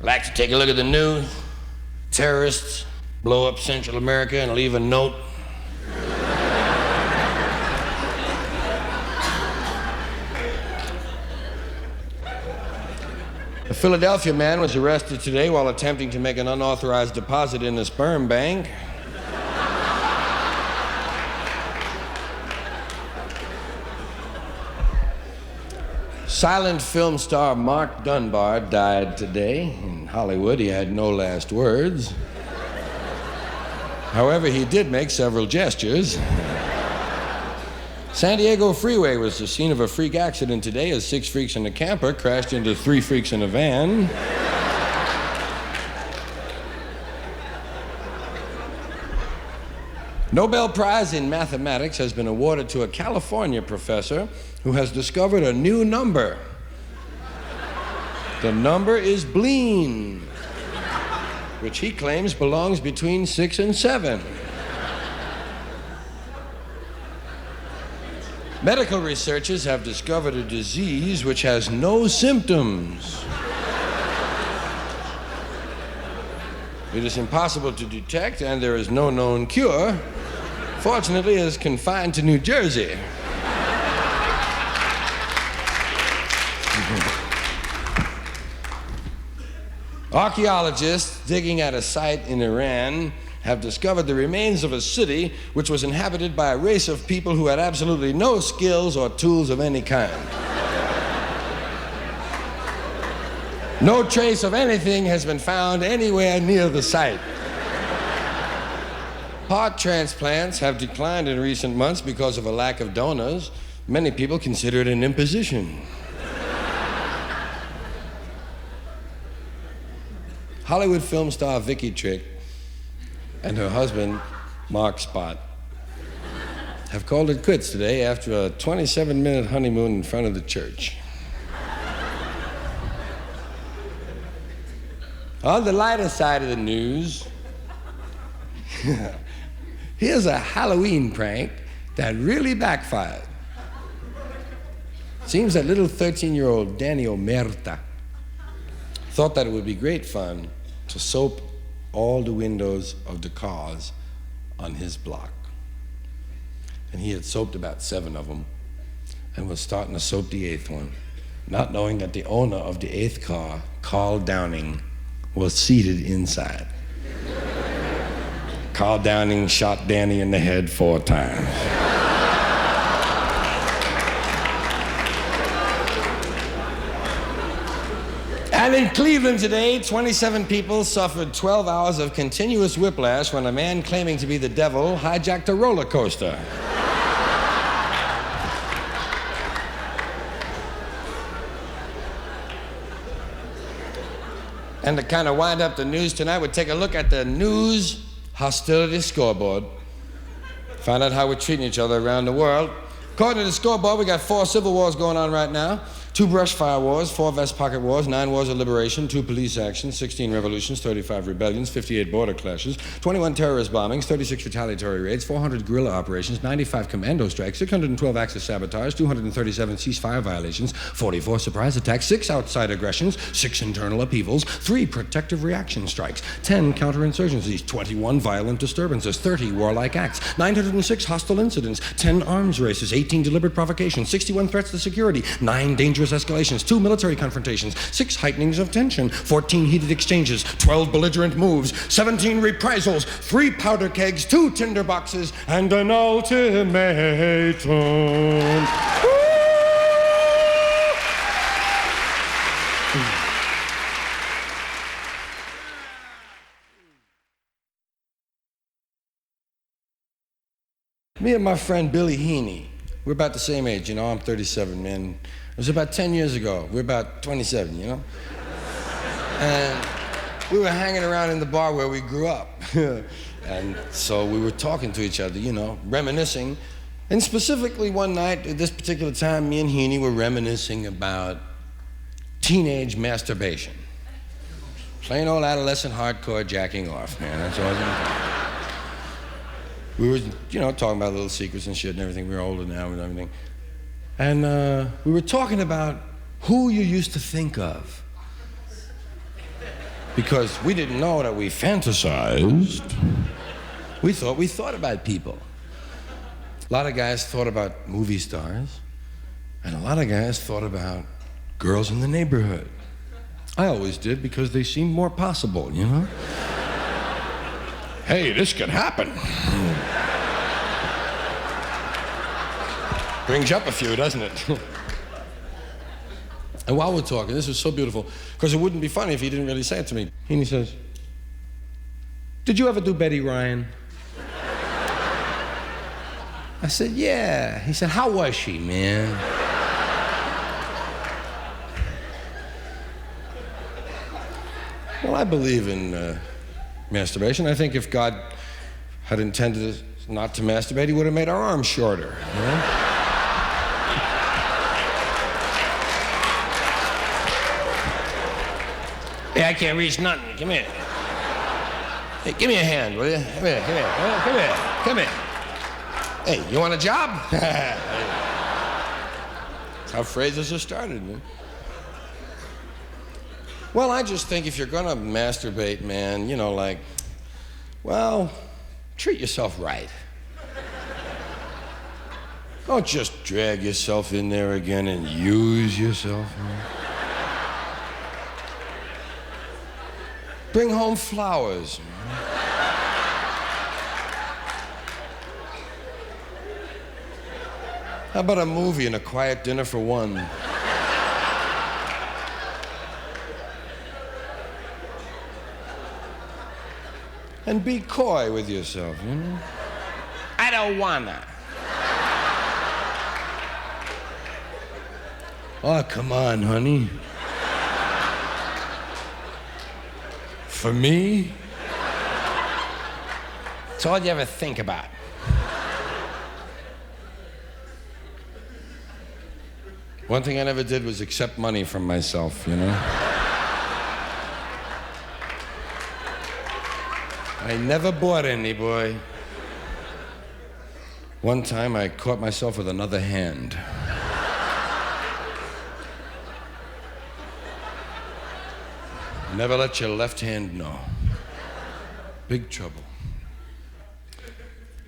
I'd like to take a look at the news. Terrorists blow up Central America and leave a note. A Philadelphia man was arrested today while attempting to make an unauthorized deposit in a sperm bank. Silent film star Mark Dunbar died today. In Hollywood, he had no last words. However, he did make several gestures. San Diego Freeway was the scene of a freak accident today as 6 freaks in a camper crashed into 3 freaks in a van. Nobel Prize in Mathematics has been awarded to a California professor who has discovered a new number. The number is Bleen, which he claims belongs between 6 and 7. Medical researchers have discovered a disease which has no symptoms. It is impossible to detect, and there is no known cure. Fortunately, it is confined to New Jersey. Archaeologists digging at a site in Iran have discovered the remains of a city which was inhabited by a race of people who had absolutely no skills or tools of any kind. No trace of anything has been found anywhere near the site. Heart transplants have declined in recent months because of a lack of donors. Many people consider it an imposition. Hollywood film star Vicky Trick and her husband, Mark Spot, have called it quits today after a 27-minute honeymoon in front of the church. On the lighter side of the news, here's a Halloween prank that really backfired. Seems that little 13-year-old Danny Omerta thought that it would be great fun to soap all the windows of the cars on his block. And he had soaped about 7 of them and was starting to soap the 8th one, not knowing that the owner of the 8th car, Carl Downing, was seated inside. Carl Downing shot Danny in the head 4 times. And in Cleveland today, 27 people suffered 12 hours of continuous whiplash when a man claiming to be the devil hijacked a roller coaster. And to kind of wind up the news tonight, we'll take a look at the news hostility scoreboard. Find out how we're treating each other around the world. According to the scoreboard, we got 4 civil wars going on right now. 2 brush fire wars, 4 vest pocket wars, 9 wars of liberation, 2 police actions, 16 revolutions, 35 rebellions, 58 border clashes, 21 terrorist bombings, 36 retaliatory raids, 400 guerrilla operations, 95 commando strikes, 612 acts of sabotage, 237 ceasefire violations, 44 surprise attacks, 6 outside aggressions, 6 internal upheavals, 3 protective reaction strikes, 10 counterinsurgencies, 21 violent disturbances, 30 warlike acts, 906 hostile incidents, 10 arms races, 18 deliberate provocations, 61 threats to security, 9 dangerous escalations, 2 military confrontations, 6 heightenings of tension, 14 heated exchanges, 12 belligerent moves, 17 reprisals, 3 powder kegs, 2 tinder boxes, and an ultimatum. Me and my friend Billy Heaney, we're about the same age, you know, I'm 37, man. It was about 10 years ago. We're about 27, you know? And we were hanging around in the bar where we grew up. And so we were talking to each other, you know, reminiscing. And specifically one night, at this particular time, me and Heaney were reminiscing about teenage masturbation. Plain old adolescent hardcore jacking off, man. That's all. We were, you know, talking about little secrets and shit and everything. We were older now and everything. And we were talking about who you used to think of Because we didn't know that we fantasized. We thought about people. A lot of guys thought about movie stars, and a lot of guys thought about girls in the neighborhood. I always did because they seemed more possible, you know? Hey, this could happen. Brings you up a few, doesn't it? And while we're talking, this was so beautiful, because it wouldn't be funny if he didn't really say it to me. And he says, "Did you ever do Betty Ryan?" I said, "Yeah." He said, "How was she, man?" Well, I believe in masturbation. I think if God had intended us not to masturbate, he would have made our arms shorter, you know? Hey, I can't reach nothing. Come here. Hey, give me a hand, will you? Come here, come here, come here, come here. Hey, you want a job? That's how phrases are started, man. Well, I just think if you're gonna masturbate, man, you know, like, well, treat yourself right. Don't just drag yourself in there again and use yourself, man. Bring home flowers, man. How about a movie and a quiet dinner for one? And be coy with yourself, you know? I don't wanna. Oh, come on, honey. For me? It's all you ever think about. One thing I never did was accept money from myself, you know? I never bought any, boy. One time I caught myself with another hand. Never let your left hand know. Big trouble.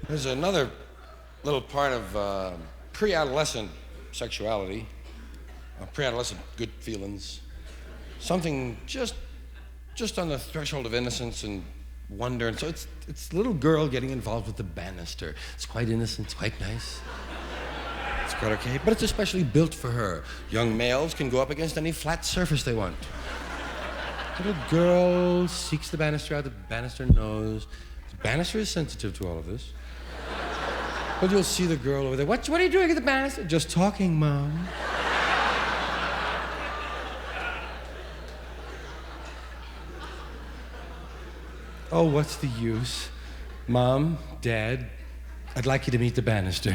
There's another little part of pre-adolescent sexuality, pre-adolescent good feelings. Something just on the threshold of innocence and wonder. And so it's a little girl getting involved with the banister. It's quite innocent, it's quite nice. It's quite okay, but it's especially built for her. Young males can go up against any flat surface they want. Little girl seeks the banister out, the banister knows. The banister is sensitive to all of this. But you'll see the girl over there. What are you doing at the banister? Just talking, Mom. Oh, what's the use? Mom, Dad, I'd like you to meet the banister.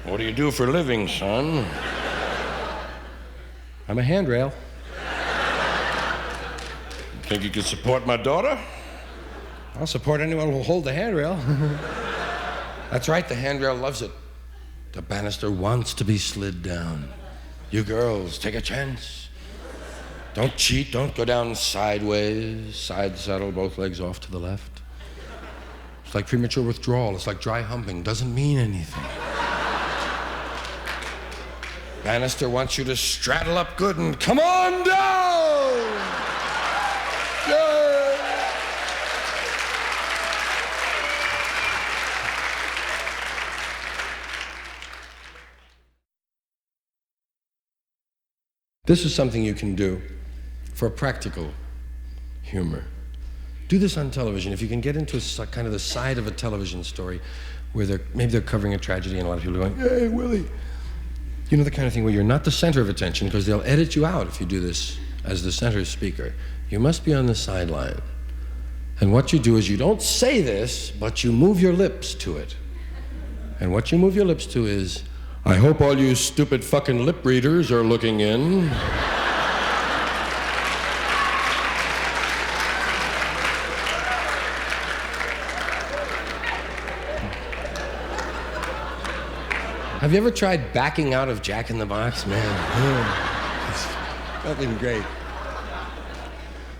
What do you do for a living, son? I'm a handrail. Think you could support my daughter? I'll support anyone who'll hold the handrail. That's right, the handrail loves it. The banister wants to be slid down. You girls, take a chance. Don't cheat, don't go down sideways. Side saddle, both legs off to the left. It's like premature withdrawal. It's like dry humping. Doesn't mean anything. Banister wants you to straddle up good and come on down! Yeah. This is something you can do for practical humor. Do this on television. If you can get into a kind of the side of a television story where maybe they're covering a tragedy and a lot of people are going, "Hey, Willie." You know, the kind of thing where you're not the center of attention, because they'll edit you out if you do this as the center speaker. You must be on the sideline. And what you do is you don't say this, but you move your lips to it. And what you move your lips to is, "I hope all you stupid fucking lip readers are looking in." Have you ever tried backing out of Jack in the Box, man? Fucking great.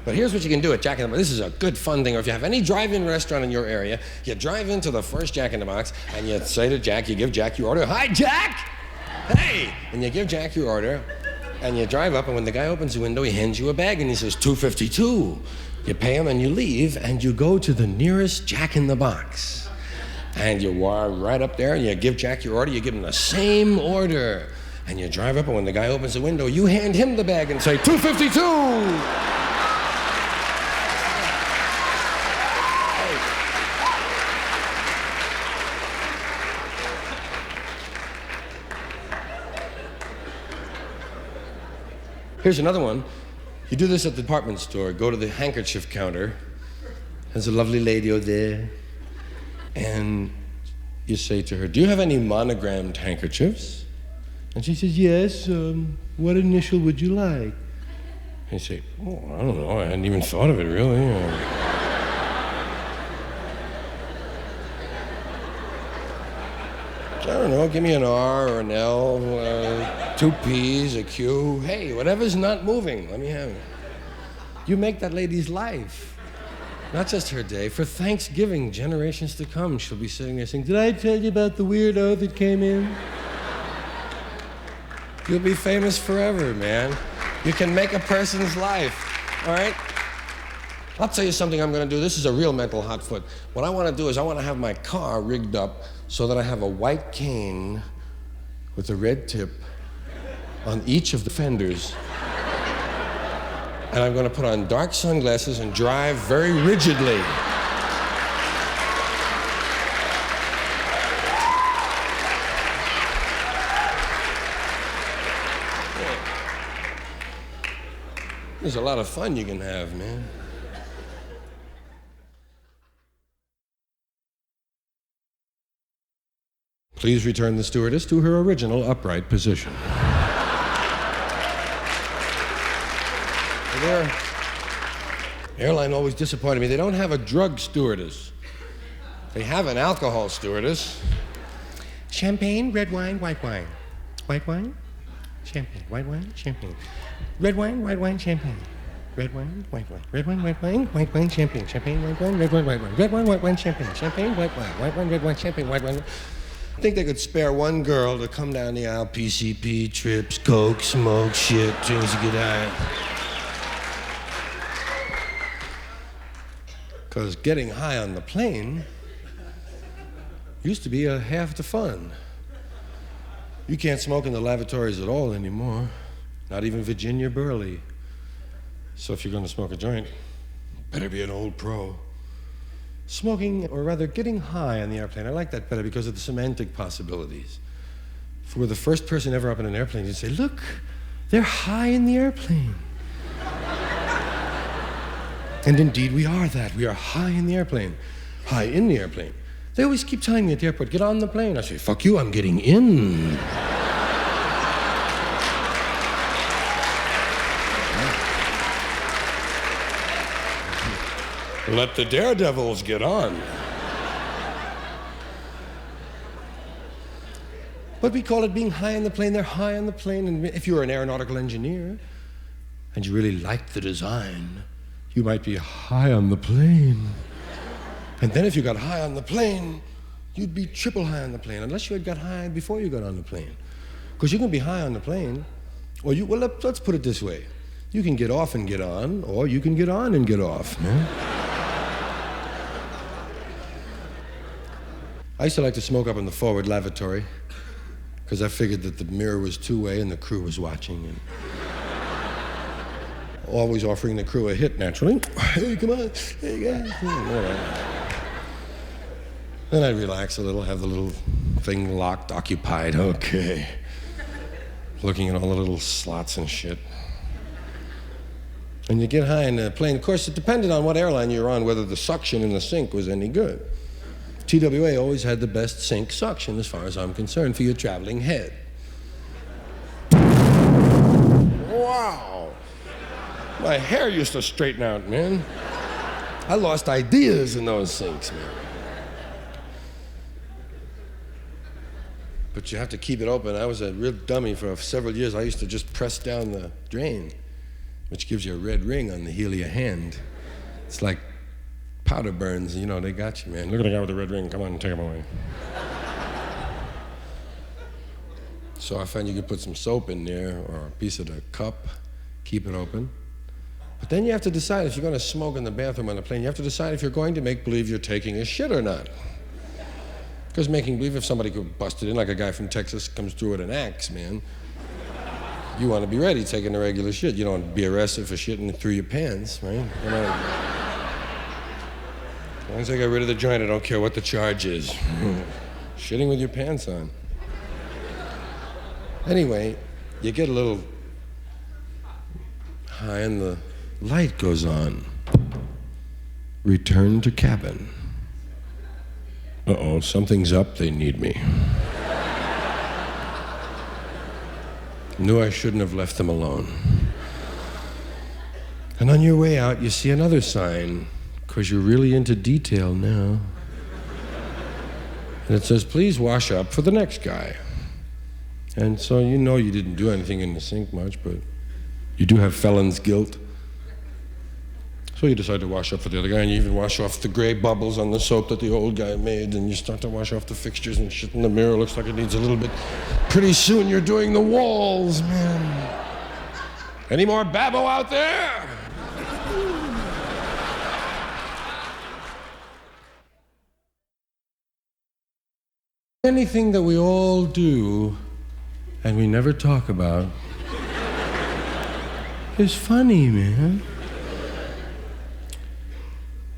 But here's what you can do at Jack in the Box. This is a good fun thing. Or if you have any drive-in restaurant in your area, you drive into the first Jack in the Box and you say to Jack, you give Jack your order. Hi, Jack! Hey! And you give Jack your order and you drive up, and when the guy opens the window, he hands you a bag and he says, $2.52. You pay him and you leave and you go to the nearest Jack in the Box. And you walk right up there and you give Jack your order, you give him the same order. And you drive up, and when the guy opens the window, you hand him the bag and say, $2.52. Here's another one. You do this at the department store. Go to the handkerchief counter. There's a lovely lady over there. And you say to her, do you have any monogrammed handkerchiefs? And she says, yes. What initial would you like? And you say, oh, I don't know. I hadn't even thought of it, really. I don't know, give me an R or an L, 2 P's, a Q. Hey, whatever's not moving, let me have it. You make that lady's life. Not just her day. For Thanksgiving, generations to come, she'll be sitting there saying, did I tell you about the weirdo that came in? You'll be famous forever, man. You can make a person's life, all right? I'll tell you something I'm gonna do. This is a real mental hot foot. What I wanna do is I wanna have my car rigged up so that I have a white cane with a red tip on each of the fenders. And I'm gonna put on dark sunglasses and drive very rigidly. There's a lot of fun you can have, man. Please return the stewardess to her original upright position. Their airline always disappointed me. They don't have a drug stewardess. They have an alcohol stewardess. Champagne, red wine, white wine. White wine, champagne. White wine, champagne. Red wine, white wine, champagne. Red wine, white wine. Red wine, white wine, white wine, champagne. Champagne, white wine, red wine, white wine. Red wine, white wine, champagne. Champagne, white wine. White wine, red wine, champagne, white wine. I think they could spare one girl to come down the aisle, PCP, trips, coke, smoke, shit, things to get high. Because getting high on the plane used to be half the fun. You can't smoke in the lavatories at all anymore, not even Virginia Burley. So if you're going to smoke a joint, better be an old pro. Smoking, or rather getting high on the airplane, I like that better because of the semantic possibilities. If we were the first person ever up in an airplane, you'd say, look, they're high in the airplane. And indeed, we are that. We are high in the airplane. High in the airplane. They always keep telling me at the airport, get on the plane. I say, fuck you, I'm getting in. Let the daredevils get on. But we call it being high on the plane. They're high on the plane. And if you're an aeronautical engineer and you really like the design, you might be high on the plane. And then if you got high on the plane, you'd be triple high on the plane, unless you had got high before you got on the plane. Because you can be high on the plane, or let's put it this way. You can get off and get on, or you can get on and get off, man. I used to like to smoke up in the forward lavatory because I figured that the mirror was two-way and the crew was watching. And always offering the crew a hit, naturally. Hey, come on. Hey, guys. Then I'd relax a little, have the little thing locked, occupied. Okay. Looking at all the little slots and shit. And you get high in the plane. Of course, it depended on what airline you were on, whether the suction in the sink was any good. TWA always had the best sink suction, as far as I'm concerned, for your traveling head. Wow. My hair used to straighten out, man. I lost ideas in those sinks, man. But you have to keep it open. I was a real dummy for several years. I used to just press down the drain. which gives you a red ring on the heel of your hand. It's like powder burns, you know, they got you, man. Look at the guy with the red ring. Come on, take him away. So I found you could put some soap in there or a piece of the cup, keep it open. But then you have to decide if you're going to smoke in the bathroom on the plane, you have to decide if you're going to make believe you're taking a shit or not. Because making believe, if somebody could bust it in, like a guy from Texas comes through with an axe, man, you want to be ready taking a regular shit. You don't want to be arrested for shitting through your pants, right? You know, as long as I get rid of the joint, I don't care what the charge is. Shitting with your pants on. Anyway, you get a little high and the light goes on. Return to cabin. Uh-oh, something's up, they need me. Knew I shouldn't have left them alone. And on your way out, you see another sign, because you're really into detail now. And it says, please wash up for the next guy. And so you know you didn't do anything in the sink much, but you do have felon's guilt. So you decide to wash up for the other guy, and you even wash off the gray bubbles on the soap that the old guy made, and you start to wash off the fixtures, and shit in the mirror looks like it needs a little bit. Pretty soon you're doing the walls, man. Any more babbo out there? Anything that we all do and we never talk about is funny, man.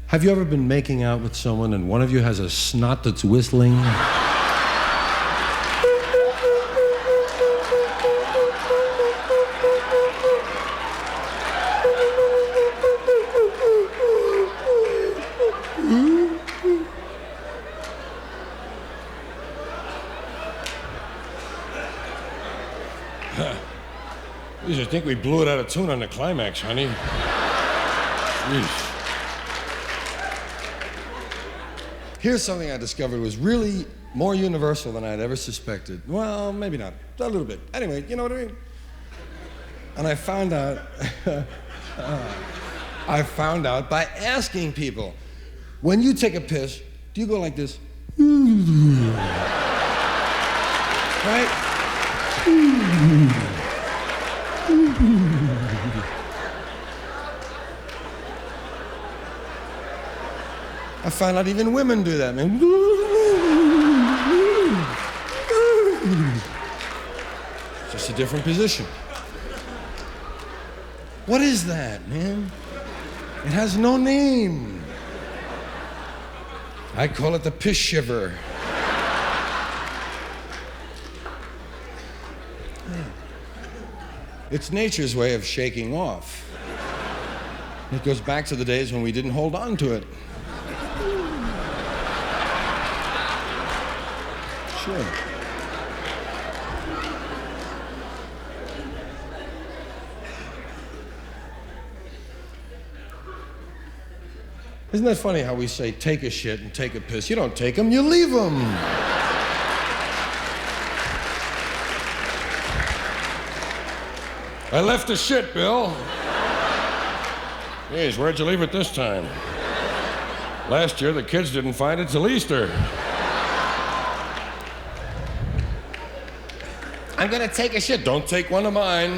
Have you ever been making out with someone and one of you has a snot that's whistling? I think we blew it out of tune on the climax, honey. Jeez. Here's something I discovered was really more universal than I'd ever suspected. Well, maybe not, a little bit. Anyway, you know what I mean? And I found out, by asking people, when you take a piss, do you go like this? Right? I found out even women do that, man. Just a different position. What is that, man? It has no name. I call it the piss shiver. It's nature's way of shaking off. It goes back to the days when we didn't hold on to it. Sure. Isn't that funny how we say take a shit and take a piss? You don't take them, you leave them. I left the shit, Bill. Jeez, where'd you leave it this time? Last year, the kids didn't find it till Easter. I'm gonna take a shit. Don't take one of mine.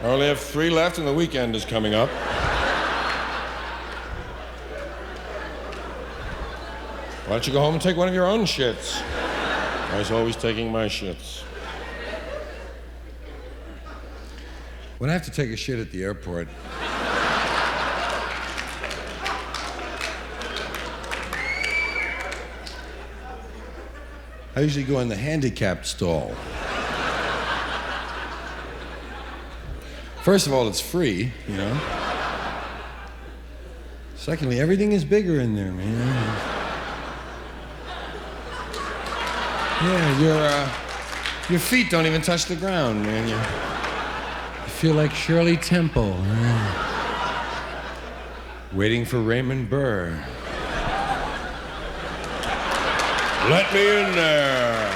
I only have 3 left and the weekend is coming up. Why don't you go home and take one of your own shits? I was always taking my shits. When I have to take a shit at the airport, I usually go in the handicapped stall. First of all, it's free, you know. Secondly, everything is bigger in there, man. Yeah, your feet don't even touch the ground, man. You feel like Shirley Temple, waiting for Raymond Burr. Let me in there.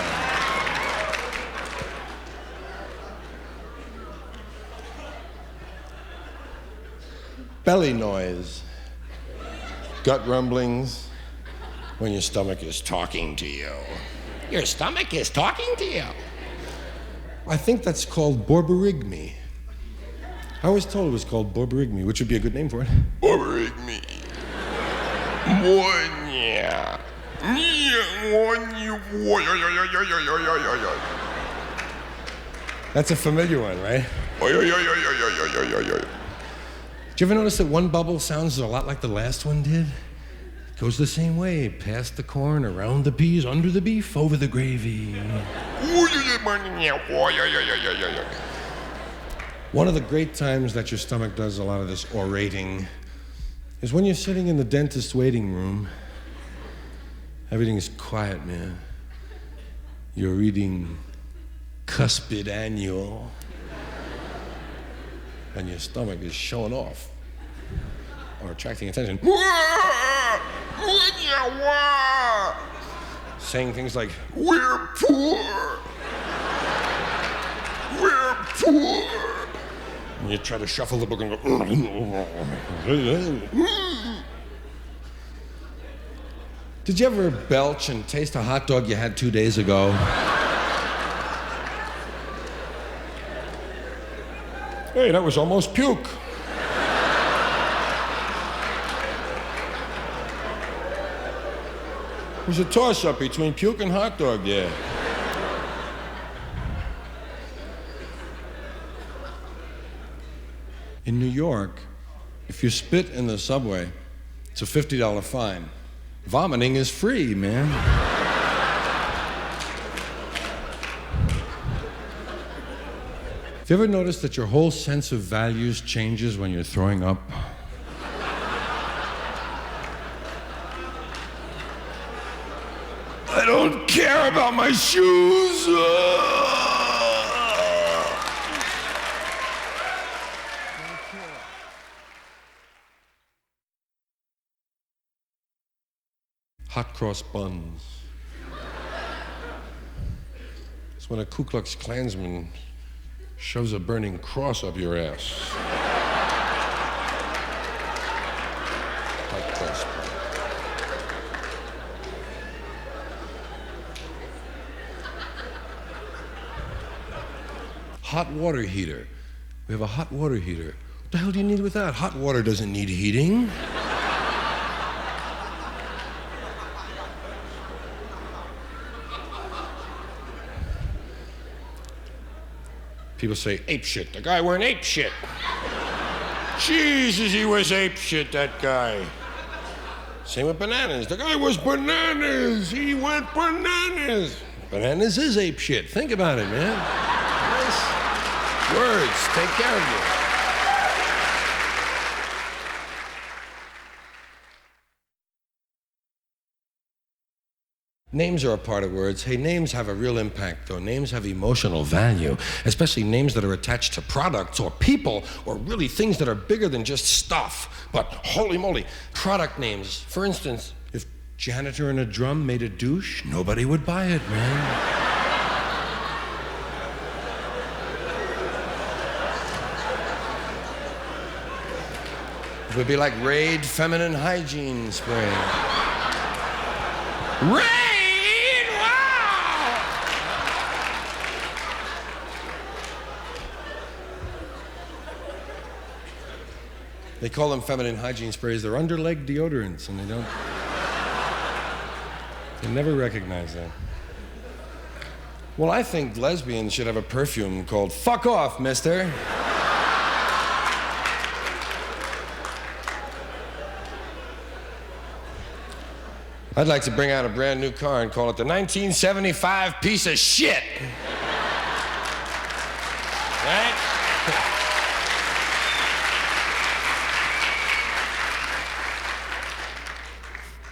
belly noise, gut rumblings, when your stomach is talking to you. Your stomach is talking to you. I think that's called borborygmi. I was told it was called borborygmi, which would be a good name for it. Borborygmi. Monya. That's a familiar one, right? Did you ever notice that one bubble sounds a lot like the last one did? It goes the same way, past the corn, around the peas, under the beef, over the gravy. One of the great times that your stomach does a lot of this orating is when you're sitting in the dentist's waiting room. Everything is quiet, man. You're reading Cuspid Annual, and your stomach is showing off or attracting attention. Saying things like, "We're poor. We're poor." And you try to shuffle the book and go. Did you ever belch and taste a hot dog you had 2 days ago? Hey, that was almost puke. It was a toss-up between puke and hot dog, yeah. In New York, if you spit in the subway, it's a $50 fine. Vomiting is free, man. Have you ever noticed that your whole sense of values changes when you're throwing up? I don't care about my shoes. Hot cross buns. It's when a Ku Klux Klansman shoves a burning cross up your ass. Hot cross bun. Hot water heater. We have a hot water heater. What the hell do you need with that? Hot water doesn't need heating. People say, ape shit. The guy wearing ape shit. Jesus, he was ape shit, that guy. Same with bananas. The guy was bananas. He went bananas. Bananas is ape shit. Think about it, man. Nice words. Take care of you. Names are a part of words. Hey, names have a real impact, though. Names have emotional value, especially names that are attached to products or people or really things that are bigger than just stuff. But holy moly, product names. For instance, if Janitor in a Drum made a douche, nobody would buy it, man. It would be like Raid Feminine Hygiene Spray. Raid! They call them feminine hygiene sprays. They're underleg deodorants, and they never recognize that. Well, I think lesbians should have a perfume called Fuck Off, Mister. I'd like to bring out a brand new car and call it the 1975 piece of shit. Right?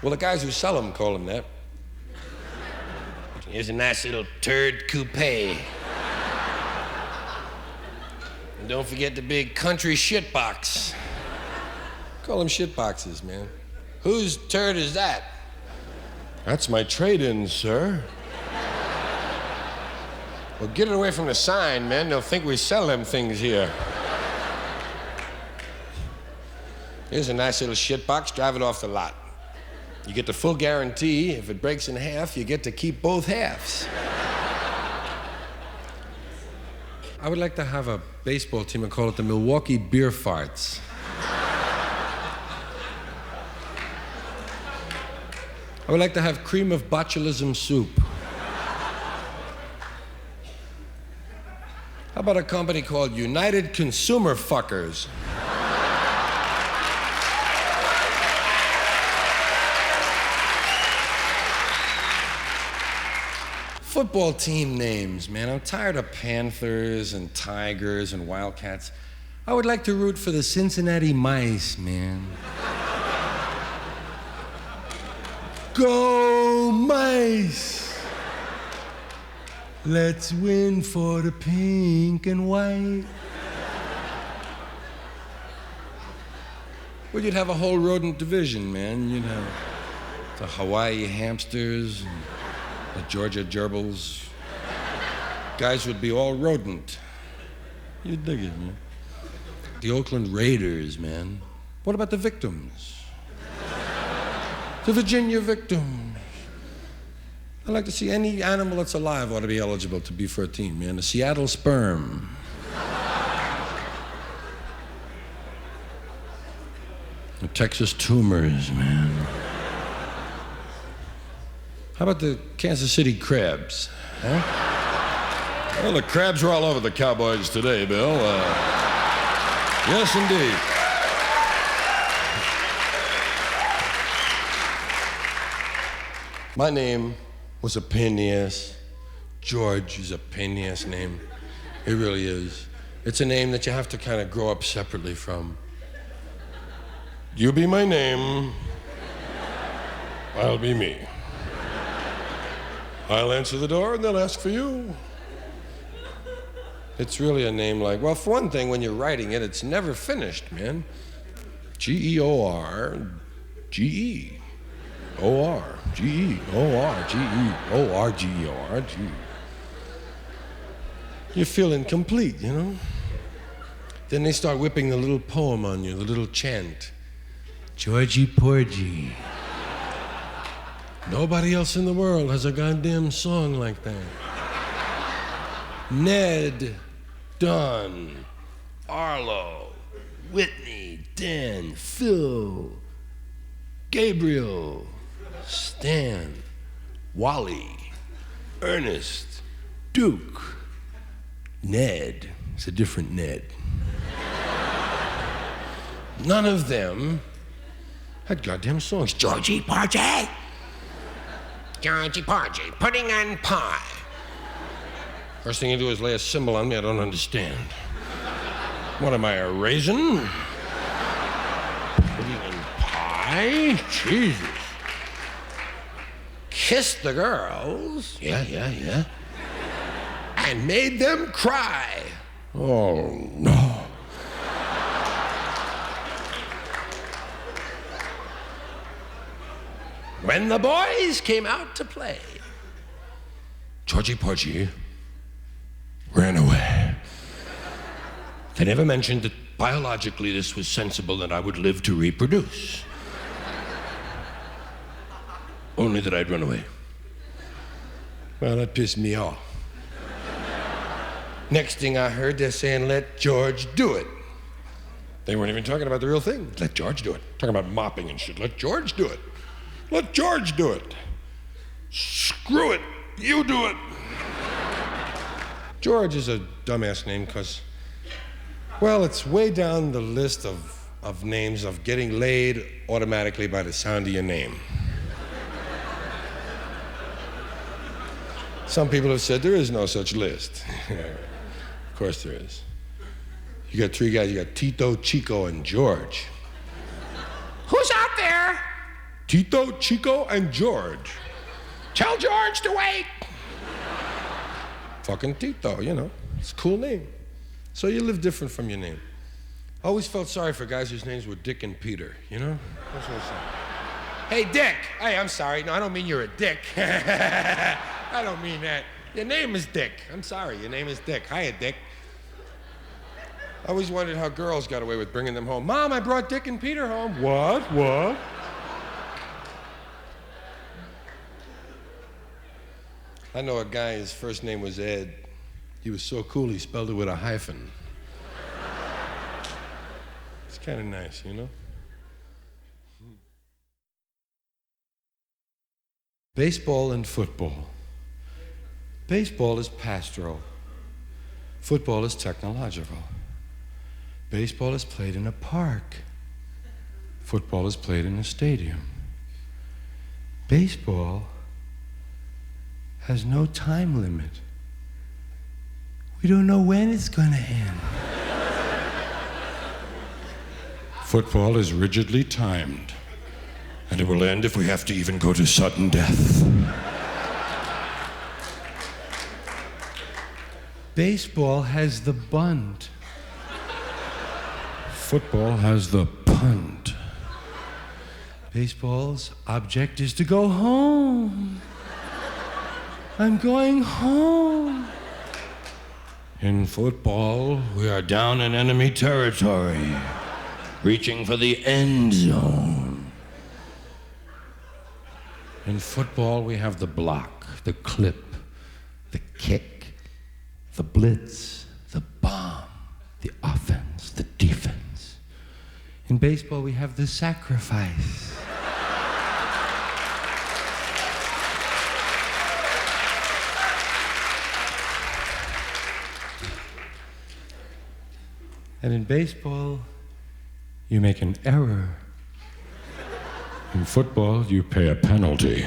Well, the guys who sell them call them that. Here's a nice little turd coupe. And don't forget the big country shit box. Call them shit boxes, man. Whose turd is that? That's my trade-in, sir. Well, get it away from the sign, man. They'll think we sell them things here. Here's a nice little shitbox, drive it off the lot. You get the full guarantee. If it breaks in half, you get to keep both halves. I would like to have a baseball team and call it the Milwaukee Beer Farts. I would like to have cream of botulism soup. How about a company called United Consumer Fuckers? Football team names, man. I'm tired of Panthers and Tigers and Wildcats. I would like to root for the Cincinnati Mice, man. Go Mice! Let's win for the pink and white. Well, you'd have a whole rodent division, man. You'd have the Hawaii hamsters and the Georgia gerbils. Guys would be all rodent. You'd dig it, man. The Oakland Raiders, man. What about the victims? The Virginia victims. I'd like to see any animal that's alive ought to be eligible to be for a team, man. The Seattle sperm. The Texas tumors, man. How about the Kansas City crabs? Huh? Well, the crabs are all over the Cowboys today, Bill. Yes, indeed. My name was a pain-in-the-ass. George is a pain-in-the-ass name. It really is. It's a name that you have to kind of grow up separately from. You be my name, I'll be me. I'll answer the door and they'll ask for you. It's really a name like, well, for one thing, when you're writing it, it's never finished, man. G-E-O-R-G-E. O-R, G-E, O-R, G-E, O-R, G-E, O-R, G. You feel incomplete, you know? Then they start whipping the little poem on you, the little chant. Georgie Porgy. Nobody else in the world has a goddamn song like that. Ned, Don, Arlo, Whitney, Dan, Phil, Gabriel, Stan, Wally, Ernest, Duke, Ned. It's a different Ned. None of them had goddamn songs. Georgie Porgy. Georgie Porgy, pudding and pie. First thing you do is lay a symbol on me I don't understand. What am I, a raisin? Pudding and pie? Jesus. Kissed the girls. Yeah. And made them cry. Oh, no. When the boys came out to play, Georgie Porgy ran away. They never mentioned that biologically this was sensible that I would live to reproduce. Only that I'd run away. Well, that pissed me off. Next thing I heard, they're saying, let George do it. They weren't even talking about the real thing. Let George do it. Talking about mopping and shit. Let George do it. Let George do it. Screw it. You do it. George is a dumbass name because, well, it's way down the list of names of getting laid automatically by the sound of your name. Some people have said there is no such list. Of course there is. You got three guys. You got Tito, Chico, and George. Who's out there? Tito, Chico, and George. Tell George to wait. Fucking Tito, you know. It's a cool name. So you live different from your name. I always felt sorry for guys whose names were Dick and Peter, you know? That's what I'm saying. Hey, Dick. Hey, I'm sorry. No, I don't mean you're a dick. I don't mean that. Your name is Dick. I'm sorry. Your name is Dick. Hiya, Dick. I always wondered how girls got away with bringing them home. Mom, I brought Dick and Peter home. What? I know a guy, his first name was Ed. He was so cool, he spelled it with a hyphen. It's kind of nice, you know? Baseball and football. Baseball is pastoral. Football is technological. Baseball is played in a park. Football is played in a stadium. Baseball has no time limit. We don't know when it's going to end. Football is rigidly timed, and it will end if we have to even go to sudden death. Baseball has the bunt. Football has the punt. Baseball's object is to go home. I'm going home. In football, we are down in enemy territory, reaching for the end zone. In football, we have the block, the clip, the kick, the blitz, the bomb, the offense, the defense. In baseball, we have the sacrifice. And in baseball, you make an error. In football, you pay a penalty.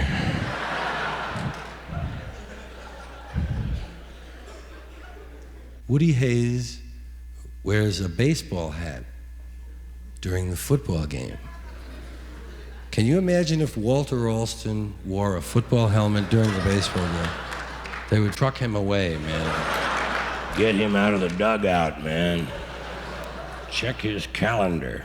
Woody Hayes wears a baseball hat during the football game. Can you imagine if Walter Alston wore a football helmet during the baseball game? They would truck him away, man. Get him out of the dugout, man. Check his calendar.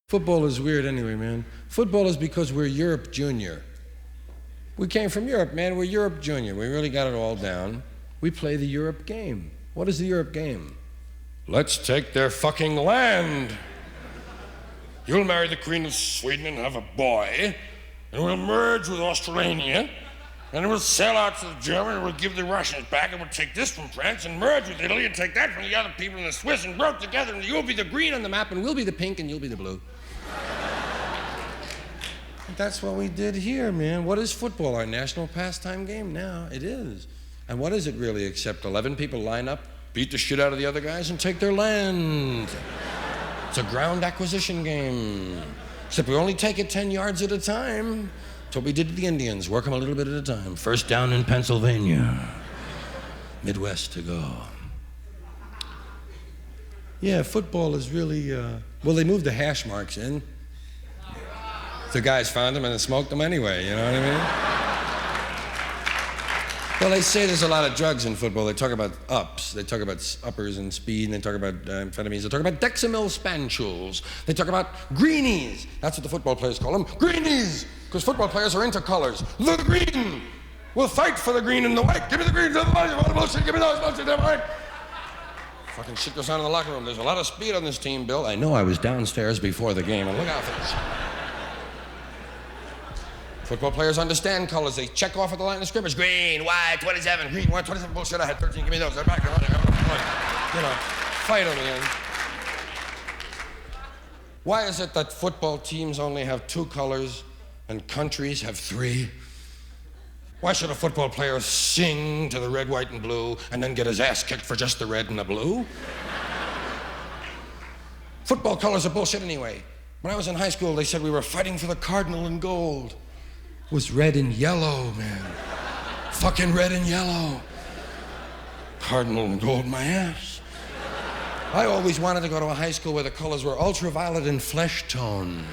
Football is weird anyway, man. Football is because we're Europe Junior. We came from Europe, man. We're Europe Junior. We really got it all down. We play the Europe game. What is the Europe game? Let's take their fucking land. You'll marry the Queen of Sweden and have a boy, and we'll merge with Australia, and we'll sail out to the German, and we'll give the Russians back, and we'll take this from France and merge with Italy and take that from the other people in the Swiss and work together, and you'll be the green on the map, and we'll be the pink, and you'll be the blue. That's what we did here, man. What is football? Our national pastime game now. It is. And what is it really except 11 people line up, beat the shit out of the other guys, and take their land? It's a ground acquisition game. Except we only take it 10 yards at a time. That's what we did to the Indians. Work them a little bit at a time. First down in Pennsylvania. Midwest to go. Yeah, football is really, well, they moved the hash marks in. The guys found them and then smoked them anyway, you know what I mean? Well, they say there's a lot of drugs in football. They talk about ups. They talk about uppers and speed, and they talk about amphetamines. They talk about Dexamyl spanchules. They talk about greenies. That's what the football players call them. Greenies! Because football players are into colors. The green! We'll fight for the green and the white. Give me the green, the white, the bullshit, give me those, bullshit, the white. Fucking shit goes on in the locker room. There's a lot of speed on this team, Bill. I know I was downstairs before the game, and look out for this. Football players understand colors. They check off at the line of scrimmage. Green, white, 27, green, white, 27. Bullshit, I had 13. Give me those. They're back. You know, fight on the end. Why is it that football teams only have 2 colors and countries have 3? Why should a football player sing to the red, white, and blue and then get his ass kicked for just the red and the blue? Football colors are bullshit anyway. When I was in high school, they said we were fighting for the cardinal and gold. It was red and yellow, man. Fucking red and yellow. Cardinal and gold, my ass. I always wanted to go to a high school where the colors were ultraviolet and flesh tone.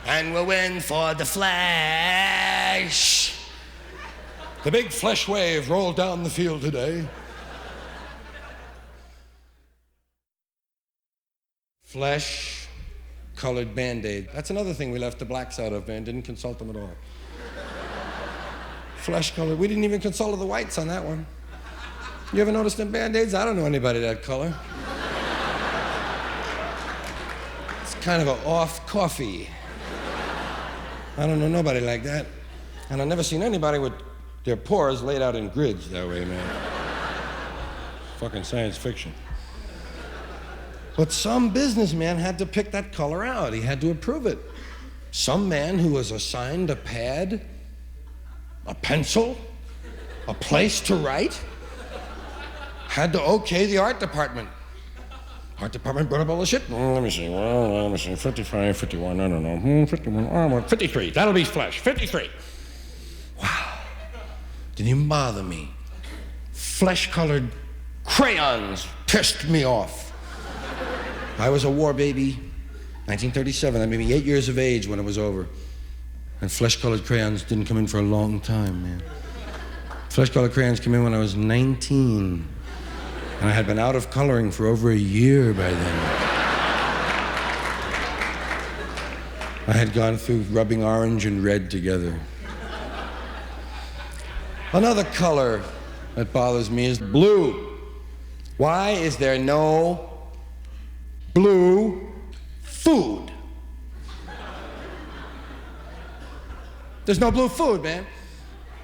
And we'll win for the flesh. The big flesh wave rolled down the field today. Flesh colored Band-Aid. That's another thing we left the blacks out of, man. Didn't consult them at all. Flesh colored. We didn't even consult the whites on that one. You ever noticed them Band-Aids? I don't know anybody that color. It's kind of a off coffee. I don't know nobody like that. And I've never seen anybody with their pores laid out in grids that way, man. Fucking science fiction. But some businessman had to pick that color out. He had to approve it. Some man who was assigned a pad, a pencil, a place to write, had to okay the art department. Art department brought up all the shit. Let me see, 55, 51, I don't know. 51, 53, that'll be flesh, 53. Wow, didn't even bother me. Flesh-colored crayons pissed me off. I was a war baby, 1937. I made me 8 years of age when it was over. And flesh-colored crayons didn't come in for a long time, man. Flesh-colored crayons came in when I was 19. And I had been out of coloring for over a year by then. I had gone through rubbing orange and red together. Another color that bothers me is blue. Why is there no blue food? There's no blue food, man.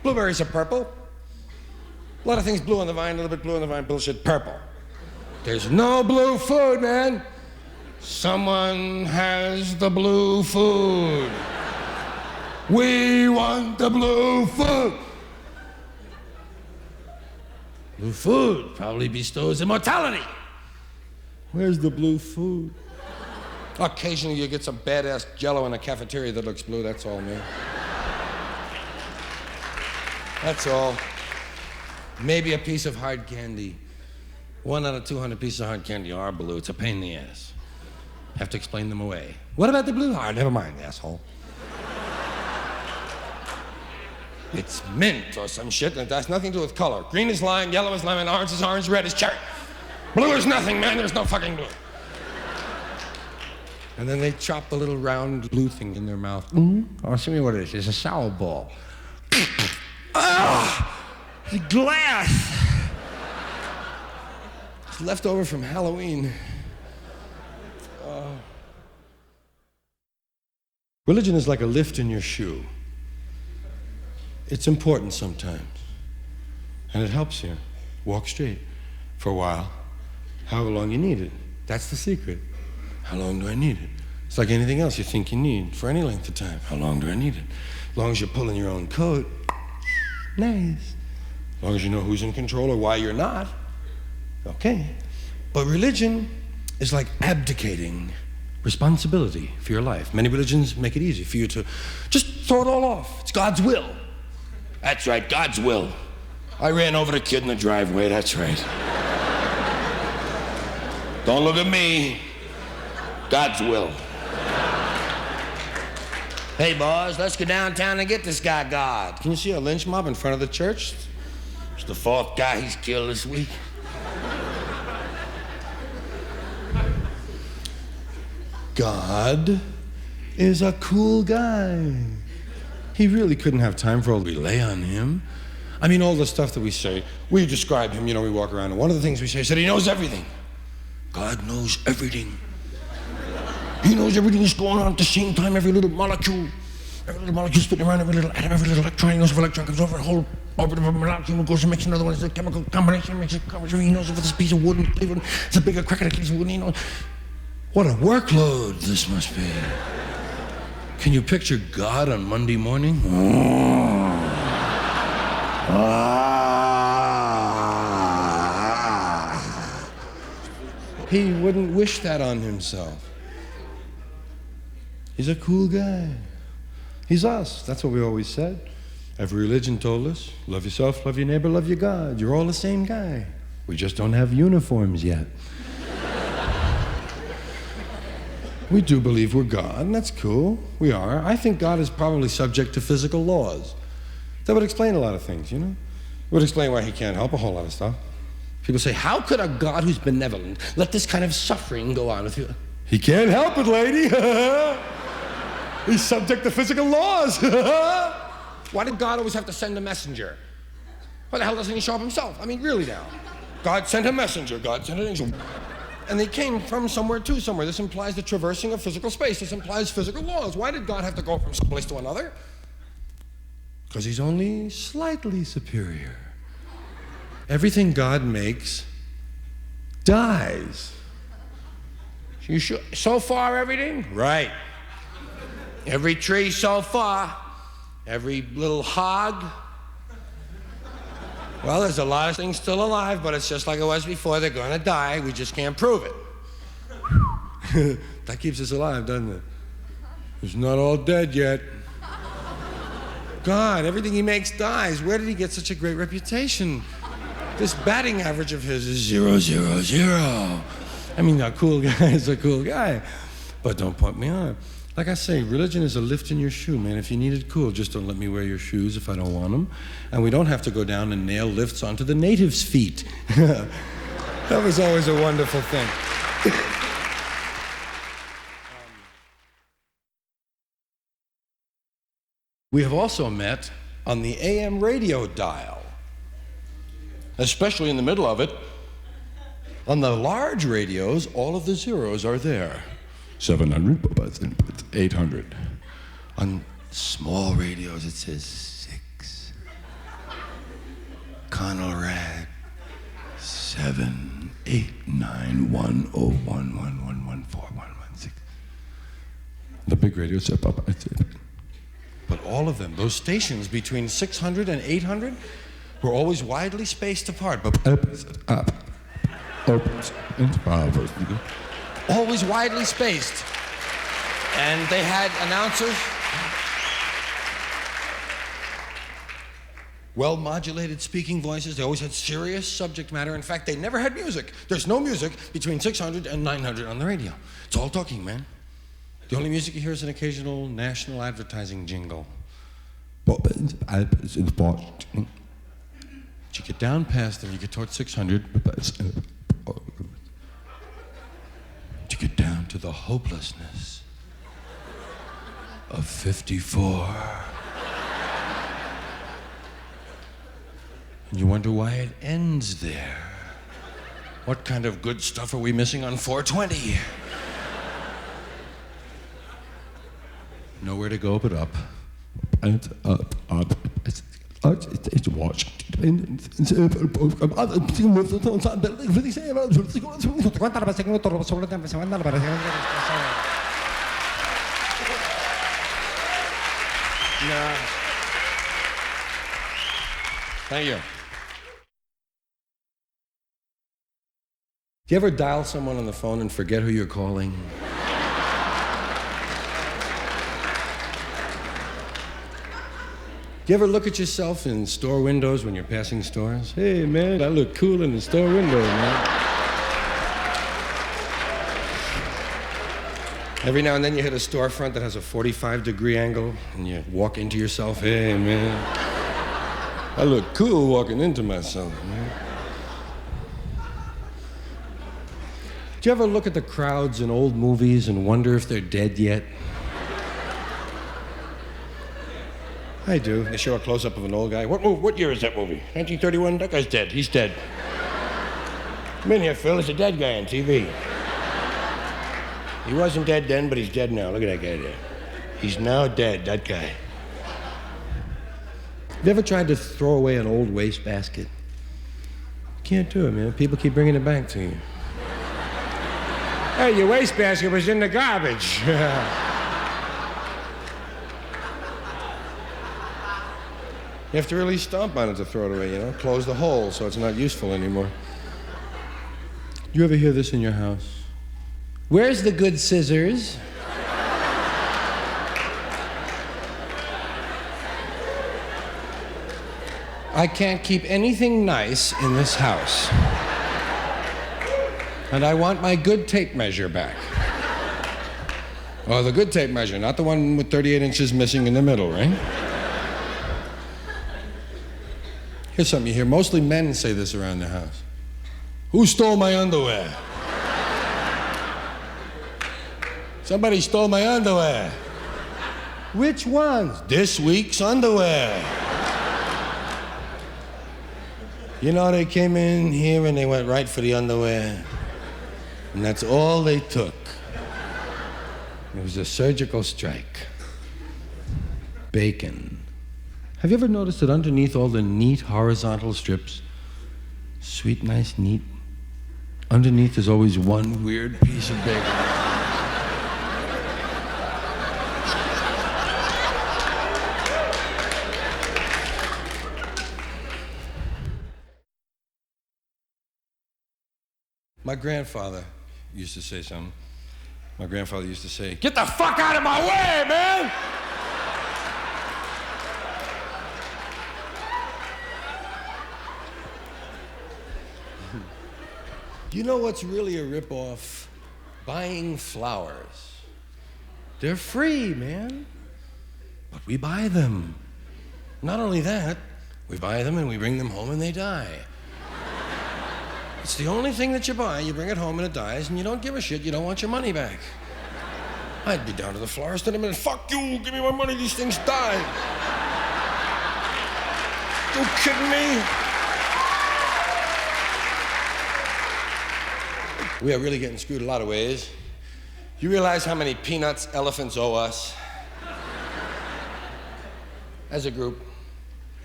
Blueberries are purple. A lot of things blue on the vine, a little bit blue on the vine, bullshit, purple. There's no blue food, man. Someone has the blue food. We want the blue food. Blue food probably bestows immortality. Where's the blue food? Occasionally you get some badass Jell-O in a cafeteria that looks blue, that's all, man. That's all. Maybe a piece of hard candy. 1 out of 200 pieces of hard candy are blue. It's a pain in the ass. Have to explain them away. What about the blue heart? Never mind, asshole. It's mint or some shit, and it has nothing to do with color. Green is lime, yellow is lemon, orange is orange, red is cherry. Blue is nothing, man. There's no fucking blue. And then they chop the little round blue thing in their mouth. Oh, show me what it is. It's a sour ball. Ah! The glass. It's left over from Halloween. Religion is like a lift in your shoe. It's important sometimes. And it helps you walk straight for a while, however long you need it. That's the secret. How long do I need it? It's like anything else you think you need for any length of time. How long do I need it? As long as you're pulling your own coat, nice. As long as you know who's in control or why you're not, okay. But religion is like abdicating responsibility for your life. Many religions make it easy for you to just throw it all off. It's God's will. That's right, God's will. I ran over the kid in the driveway, that's right. Don't look at me. God's will. Hey, boys, let's go downtown and get this guy God. Can you see a lynch mob in front of the church? It's the 4th guy he's killed this week. God is a cool guy. He really couldn't have time for all we lay on him. I mean, all the stuff that we say, we describe him, you know, we walk around, and one of the things we say is that he knows everything. God knows everything. He knows everything that's going on at the same time, every little molecule spinning around, every little atom, every little electron. He knows if an electron comes over a whole orbit of a molecule, goes and makes another one. It's a chemical combination, makes a combination. He knows if it's a piece of wood and it's a bigger crack at a piece of wood. He knows. What a workload this must be. Can you picture God on Monday morning? He wouldn't wish that on himself. He's a cool guy. He's us. That's what we always said. Every religion told us, love yourself, love your neighbor, love your God. You're all the same guy. We just don't have uniforms yet. We do believe we're God, and that's cool. We are. I think God is probably subject to physical laws. That would explain a lot of things, you know? It would explain why he can't help a whole lot of stuff. People say, how could a God who's benevolent let this kind of suffering go on with you? He can't help it, lady. He's subject to physical laws. Why did God always have to send a messenger? Why the hell doesn't he show up himself? I mean, really now. God sent a messenger, God sent an angel. And they came from somewhere to somewhere. This implies the traversing of physical space. This implies physical laws. Why did God have to go from some place to another? Because he's only slightly superior. Everything God makes dies. You sure? So far, everything? Right. Every tree so far, every little hog. Well, there's a lot of things still alive, but it's just like it was before. They're gonna die. We just can't prove it. That keeps us alive, doesn't it? It's not all dead yet. God, everything he makes dies. Where did he get such a great reputation? This batting average of his is 0, 0, 0. I mean, a cool guy is a cool guy, but don't point me on. Like I say, religion is a lift in your shoe, man. If you need it cool, just don't let me wear your shoes if I don't want them. And we don't have to go down and nail lifts onto the natives' feet. That was always a wonderful thing. We have also met on the AM radio dial, especially in the middle of it. On the large radios, all of the zeros are there. 700, 800. On small radios, it says 6. Conrad, 7, 8, 9, 1, 0, 1, 1, 1, 1, 4, 1, 1, 6. The big radios, but all of them, those stations between 600 and 800, were always widely spaced apart. Always widely spaced. And they had announcers, well-modulated speaking voices. They always had serious subject matter. In fact, they never had music. There's no music between 600 and 900 on the radio. It's all talking, man. The only music you hear is an occasional national advertising jingle. But you get down past them, you get towards 600. You get down to the hopelessness of 54. And you wonder why it ends there. What kind of good stuff are we missing on 420? Nowhere to go but up. And up. It's watch. No. Thank you. Do you ever dial someone on the phone and forget who you're calling? Do you ever look at yourself in store windows when you're passing stores? Hey, man, I look cool in the store window, man. Every now and then you hit a storefront that has a 45-degree angle, and you walk into yourself, hey, man, I look cool walking into myself, man. Do you ever look at the crowds in old movies and wonder if they're dead yet? I do. They show a close-up of an old guy. What year is that movie? 1931? That guy's dead. He's dead. Come in here, Phil. There's a dead guy on TV. He wasn't dead then, but he's dead now. Look at that guy there. He's now dead, that guy. Have you ever tried to throw away an old wastebasket? Can't do it, man. People keep bringing it back to you. Hey, your wastebasket was in the garbage. You have to really stomp on it to throw it away, you know? Close the hole so it's not useful anymore. You ever hear this in your house? Where's the good scissors? I can't keep anything nice in this house. And I want my good tape measure back. Oh, the good tape measure, not the one with 38 inches missing in the middle, right? Here's something you hear. Mostly men say this around the house. Who stole my underwear? Somebody stole my underwear. Which ones? This week's underwear. You know, they came in here and they went right for the underwear. And that's all they took. It was a surgical strike. Bacon. Have you ever noticed that underneath all the neat horizontal strips, sweet, nice, neat, underneath there's always one weird piece of bacon? My grandfather used to say something. My grandfather used to say, "Get the fuck out of my way, man!" You know what's really a ripoff? Buying flowers. They're free, man. But we buy them. Not only that, we buy them and we bring them home and they die. It's the only thing that you buy, you bring it home and it dies, and you don't give a shit, you don't want your money back. I'd be down to the florist in a minute. Fuck you, give me my money, these things die. You kidding me? We are really getting screwed a lot of ways. You realize how many peanuts elephants owe us? As a group,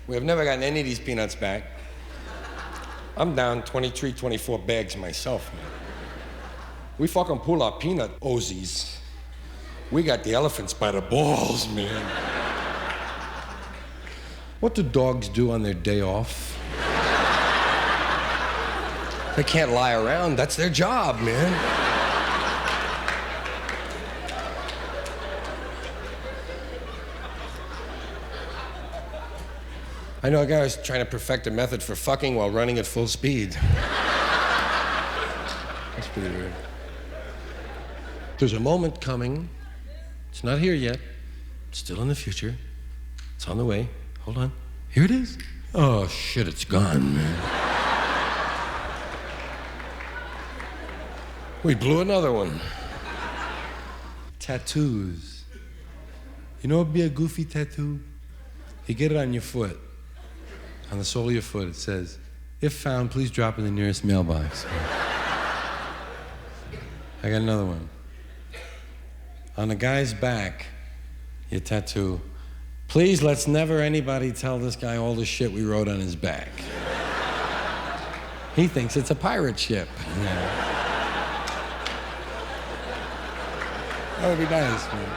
we have never gotten any of these peanuts back. I'm down 23, 24 bags myself, man. We fucking pull our peanut Ozies. We got the elephants by the balls, man. What do dogs do on their day off? They can't lie around. That's their job, man. I know a guy who's trying to perfect a method for fucking while running at full speed. That's pretty weird. There's a moment coming. It's not here yet. It's still in the future. It's on the way. Hold on. Here it is. Oh, shit, it's gone, man. We blew another one. Tattoos. You know what would be a goofy tattoo? You get it on your foot. On the sole of your foot, it says, "If found, please drop in the nearest mailbox." I got another one. On the guy's back, your tattoo, "Please, let's never anybody tell this guy all the shit we wrote on his back." He thinks it's a pirate ship. Yeah. That would be nice, man.